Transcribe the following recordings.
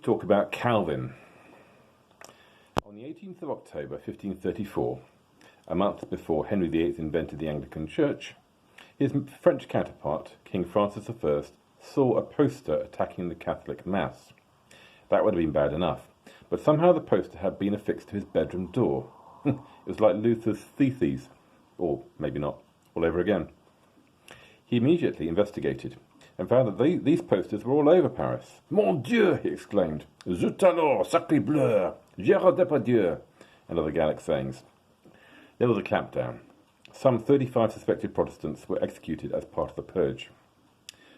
talk about Calvin. On the 18th of October 1534, a month before Henry VIII invented the Anglican Church, his French counterpart, King Francis I, saw a poster attacking the Catholic Mass. That would have been bad enough, but somehow the poster had been affixed to his bedroom door. It was like Luther's theses, or maybe not, all over again. He immediately investigated and found that these posters were all over Paris. Mon Dieu, he exclaimed, Zut alors, sacré bleu, Gérard Depardieu, and other Gallic sayings. There was a clampdown. Some 35 suspected Protestants were executed as part of the purge.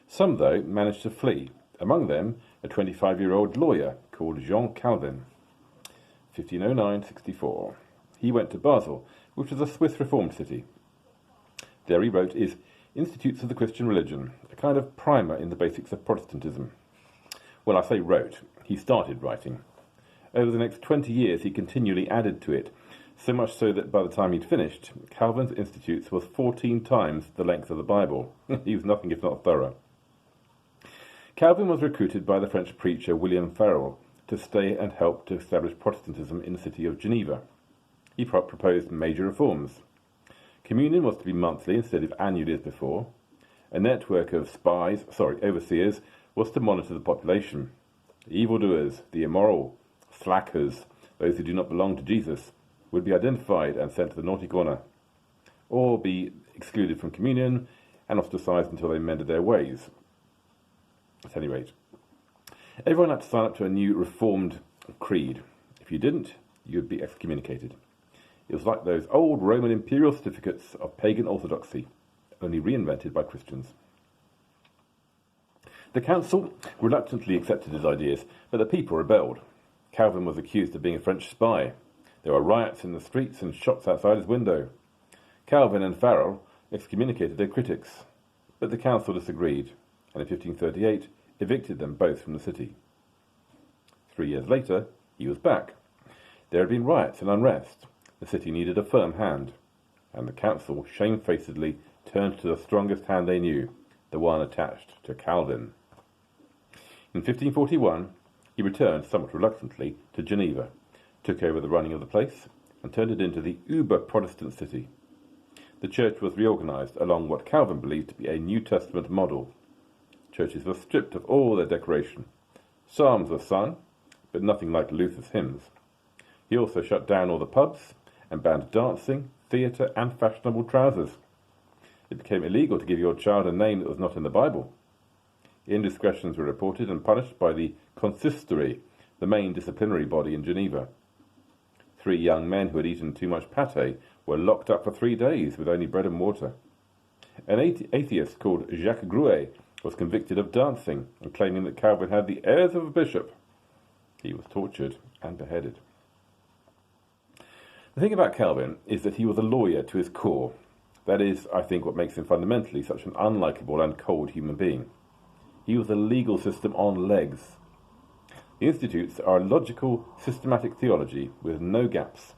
Some, though, managed to flee, among them a 25-year-old lawyer called Jean Calvin. 1509-64. He went to Basel, which was a Swiss reformed city. There he wrote his Institutes of the Christian Religion, a kind of primer in the basics of Protestantism. Well, I say wrote. He started writing. Over the next 20 years he continually added to it, so much so that by the time he'd finished, Calvin's Institutes was 14 times the length of the Bible. He was nothing if not thorough. Calvin was recruited by the French preacher William Farel to stay and help to establish Protestantism in the city of Geneva. He proposed major reforms. Communion was to be monthly instead of annually as before. A network of overseers, was to monitor the population. The evildoers, the immoral, slackers, those who do not belong to Jesus, would be identified and sent to the naughty corner, or be excluded from communion and ostracized until they mended their ways. At any rate, everyone had to sign up to a new reformed creed. If you didn't, you would be excommunicated. It was like those old Roman imperial certificates of pagan orthodoxy, only reinvented by Christians. The council reluctantly accepted his ideas, but the people rebelled. Calvin was accused of being a French spy. There were riots in the streets and shots outside his window. Calvin and Farel excommunicated their critics, but the council disagreed, and in 1538 evicted them both from the city. 3 years later, he was back. There had been riots and unrest. The city needed a firm hand, and the council shamefacedly turned to the strongest hand they knew, the one attached to Calvin. In 1541, he returned, somewhat reluctantly, to Geneva, took over the running of the place, and turned it into the uber-Protestant city. The church was reorganized along what Calvin believed to be a New Testament model. Churches were stripped of all their decoration. Psalms were sung, but nothing like Luther's hymns. He also shut down all the pubs and banned dancing, theatre, and fashionable trousers. It became illegal to give your child a name that was not in the Bible. Indiscretions were reported and punished by the consistory, the main disciplinary body in Geneva. 3 young men who had eaten too much pâté were locked up for 3 days with only bread and water. An atheist called Jacques Gruet was convicted of dancing and claiming that Calvin had the airs of a bishop. He was tortured and beheaded. The thing about Calvin is that he was a lawyer to his core. That is, I think, what makes him fundamentally such an unlikable and cold human being. He was a legal system on legs. The Institutes are a logical, systematic theology with no gaps,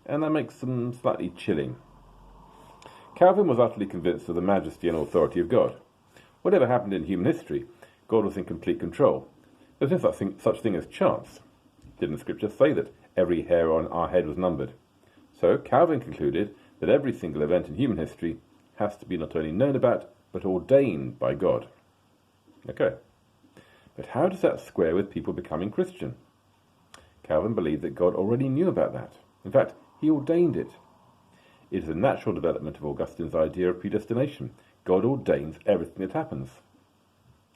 and that makes them slightly chilling. Calvin was utterly convinced of the majesty and authority of God. Whatever happened in human history, God was in complete control. There was no such thing as chance. Didn't Scripture say that every hair on our head was numbered? So Calvin concluded that every single event in human history has to be not only known about, but ordained by God. Okay. But how does that square with people becoming Christian? Calvin believed that God already knew about that. In fact, he ordained it. It is a natural development of Augustine's idea of predestination. God ordains everything that happens.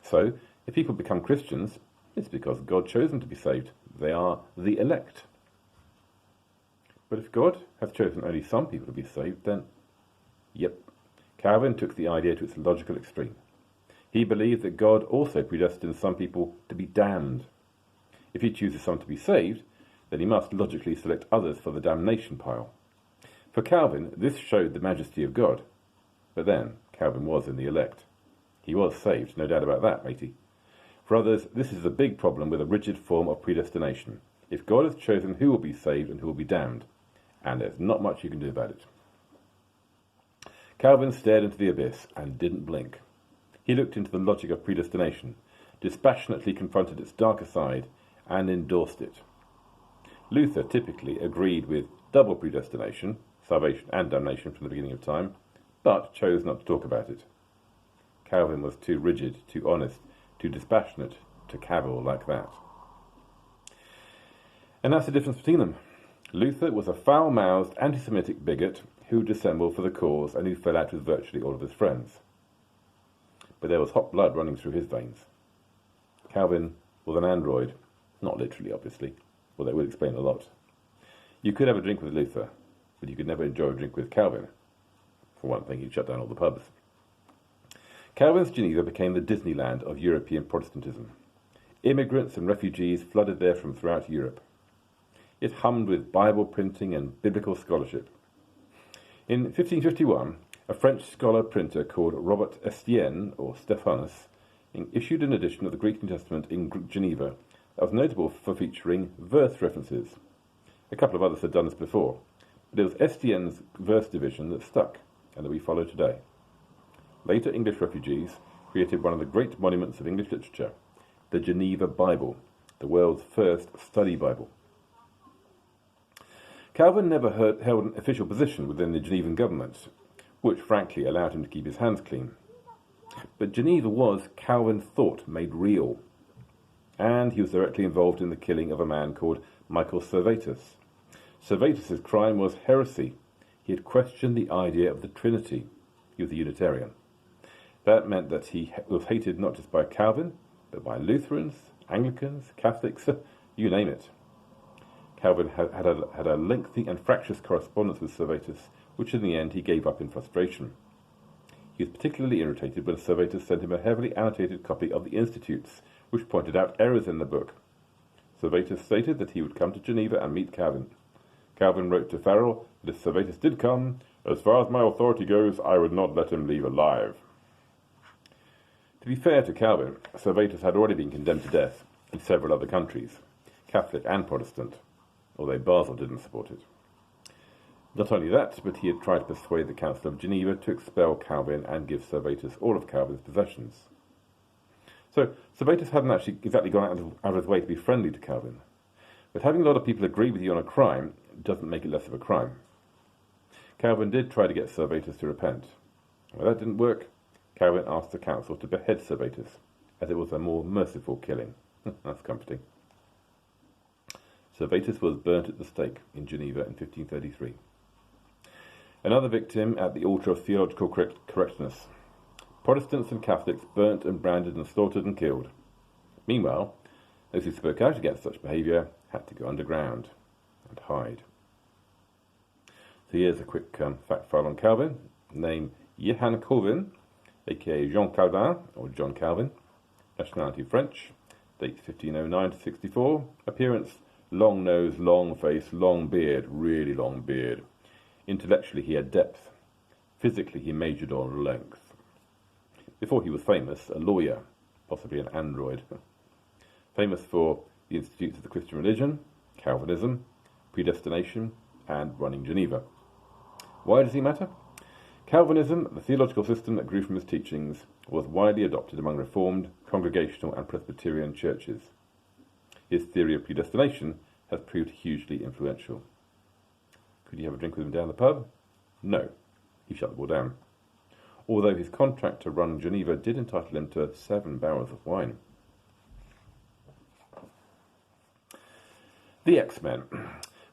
So, if people become Christians, it's because God chose them to be saved. They are the elect. But if God has chosen only some people to be saved, then, Calvin took the idea to its logical extreme. He believed that God also predestines some people to be damned. If he chooses some to be saved, then he must logically select others for the damnation pile. For Calvin, this showed the majesty of God. But then, Calvin was in the elect. He was saved, no doubt about that, matey. For others, this is a big problem with a rigid form of predestination. If God has chosen who will be saved and who will be damned, and there's not much you can do about it. Calvin stared into the abyss and didn't blink. He looked into the logic of predestination, dispassionately confronted its darker side, and endorsed it. Luther typically agreed with double predestination, salvation and damnation from the beginning of time, but chose not to talk about it. Calvin was too rigid, too honest, too dispassionate to cavil like that. And that's the difference between them. Luther was a foul-mouthed, anti-Semitic bigot who dissembled for the cause and who fell out with virtually all of his friends. But there was hot blood running through his veins. Calvin was an android, not literally, obviously, although it would explain a lot. You could have a drink with Luther, but you could never enjoy a drink with Calvin. For one thing, he'd shut down all the pubs. Calvin's Geneva became the Disneyland of European Protestantism. Immigrants and refugees flooded there from throughout Europe. It hummed with Bible printing and biblical scholarship. In 1551, a French scholar printer called Robert Estienne, or Stephanus, issued an edition of the Greek New Testament in Geneva that was notable for featuring verse references. A couple of others had done this before, but it was Estienne's verse division that stuck, and that we follow today. Later English refugees created one of the great monuments of English literature, the Geneva Bible, the world's first study Bible. Calvin never held an official position within the Genevan government, which frankly allowed him to keep his hands clean. But Geneva was, Calvin thought, made real, and he was directly involved in the killing of a man called Michael Servetus. Servetus's crime was heresy. He had questioned the idea of the Trinity. He was a Unitarian. That meant that he was hated not just by Calvin, but by Lutherans, Anglicans, Catholics, you name it. Calvin had a lengthy and fractious correspondence with Servetus, which in the end he gave up in frustration. He was particularly irritated when Servetus sent him a heavily annotated copy of the Institutes, which pointed out errors in the book. Servetus stated that he would come to Geneva and meet Calvin. Calvin wrote to Farel that if Servetus did come, as far as my authority goes, I would not let him leave alive. To be fair to Calvin, Servetus had already been condemned to death in several other countries, Catholic and Protestant, although Basel didn't support it. Not only that, but he had tried to persuade the Council of Geneva to expel Calvin and give Servetus all of Calvin's possessions. So Servetus hadn't actually exactly gone out of his way to be friendly to Calvin. But having a lot of people agree with you on a crime doesn't make it less of a crime. Calvin did try to get Servetus to repent. When that didn't work, Calvin asked the council to behead Servetus, as it was a more merciful killing. That's comforting. Servetus was burnt at the stake in Geneva in 1533. Another victim at the altar of theological correctness. Protestants and Catholics burnt and branded and slaughtered and killed. Meanwhile, those who spoke out against such behaviour had to go underground and hide. So here's a quick fact file on Calvin. Name Johann Calvin, aka Jean Calvin, or John Calvin. Nationality French. Date 1509 to 64. Appearance long nose, long face, long beard, really long beard. Intellectually he had depth. Physically he majored on length. Before he was famous, a lawyer, possibly an android. Famous for the Institutes of the Christian Religion, Calvinism, predestination, and running Geneva. Why does he matter? Calvinism, the theological system that grew from his teachings, was widely adopted among Reformed, Congregational, and Presbyterian churches. His theory of predestination has proved hugely influential. Could you have a drink with him down the pub? No. He shut the ball down. Although his contract to run Geneva did entitle him to 7 barrels of wine. The X-Men.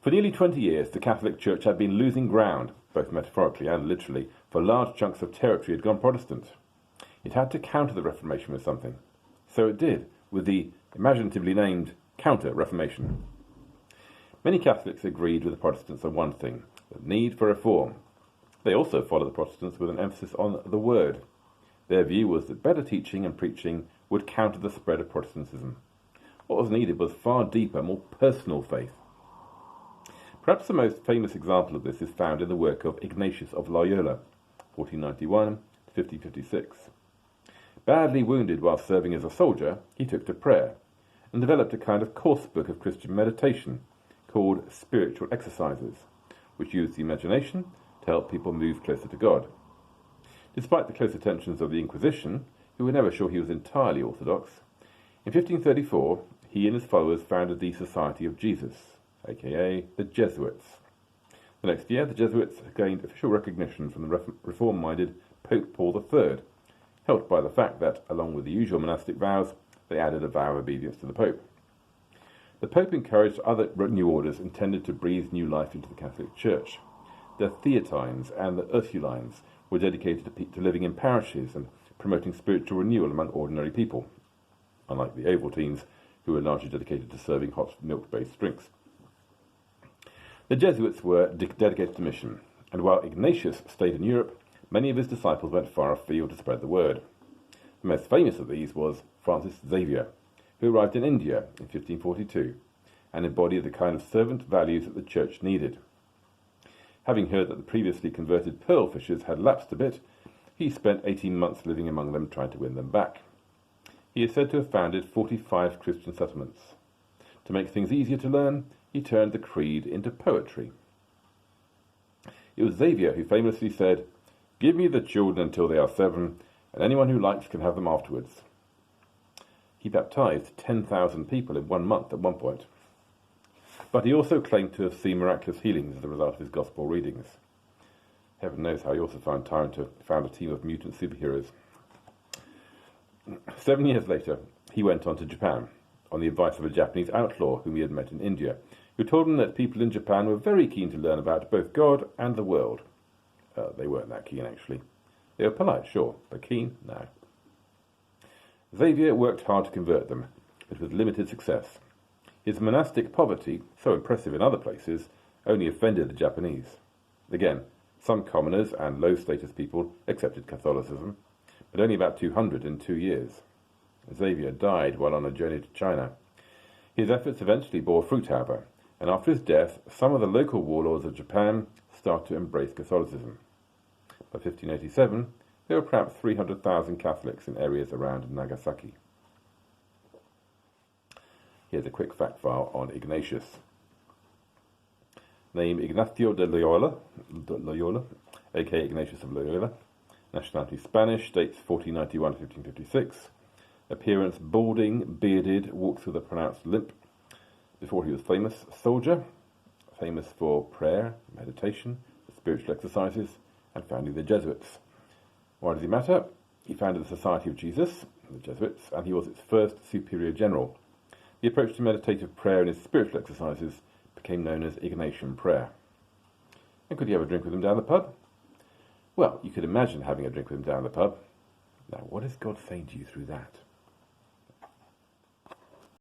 For nearly 20 years, the Catholic Church had been losing ground, both metaphorically and literally, for large chunks of territory had gone Protestant. It had to counter the Reformation with something. So it did, with the imaginatively named Counter-Reformation. Many Catholics agreed with the Protestants on one thing, the need for reform. They also followed the Protestants with an emphasis on the Word. Their view was that better teaching and preaching would counter the spread of Protestantism. What was needed was far deeper, more personal faith. Perhaps the most famous example of this is found in the work of Ignatius of Loyola, 1491 to 1556. Badly wounded while serving as a soldier, he took to prayer and developed a kind of course book of Christian meditation called Spiritual Exercises, which used the imagination to help people move closer to God. Despite the close attentions of the Inquisition, who were never sure he was entirely orthodox, in 1534 he and his followers founded the Society of Jesus, aka the Jesuits. The next year, the Jesuits gained official recognition from the reform-minded Pope Paul III, helped by the fact that, along with the usual monastic vows, they added a vow of obedience to the Pope. The Pope encouraged other new orders intended to breathe new life into the Catholic Church. The Theatines and the Ursulines were dedicated to living in parishes and promoting spiritual renewal among ordinary people, unlike the Ovaltines, who were largely dedicated to serving hot milk-based drinks. The Jesuits were dedicated to mission, and while Ignatius stayed in Europe, many of his disciples went far afield to spread the word. The most famous of these was Francis Xavier, who arrived in India in 1542 and embodied the kind of servant values that the Church needed. Having heard that the previously converted pearl fishers had lapsed a bit, he spent 18 months living among them trying to win them back. He is said to have founded 45 Christian settlements. To make things easier to learn, he turned the creed into poetry. It was Xavier who famously said, "Give me the children until they are 7, and anyone who likes can have them afterwards." He baptized 10,000 people in 1 month at one point. But he also claimed to have seen miraculous healings as a result of his gospel readings. Heaven knows how he also found time to found a team of mutant superheroes. 7 years later, he went on to Japan, on the advice of a Japanese outlaw whom he had met in India, who told him that people in Japan were very keen to learn about both God and the world. They weren't that keen, actually. They were polite, sure, but keen? No. Xavier worked hard to convert them, but with limited success. His monastic poverty, so impressive in other places, only offended the Japanese. Again, some commoners and low-status people accepted Catholicism, but only about 200 in 2 years. Xavier died while on a journey to China. His efforts eventually bore fruit, however, and after his death, some of the local warlords of Japan started to embrace Catholicism. By 1587, there were perhaps 300,000 Catholics in areas around Nagasaki. Here's a quick fact file on Ignatius. Name Ignacio de Loyola, aka Ignatius of Loyola. Nationality Spanish, dates 1491 to 1556. Appearance balding, bearded, walks with a pronounced limp. Before he was famous, soldier, famous for prayer, meditation, spiritual exercises, and founding the Jesuits. Why does he matter? He founded the Society of Jesus, the Jesuits, and he was its first superior general. The approach to meditative prayer and his spiritual exercises became known as Ignatian prayer. And could you have a drink with him down the pub? Well, you could imagine having a drink with him down the pub. Now, what is God saying to you through that?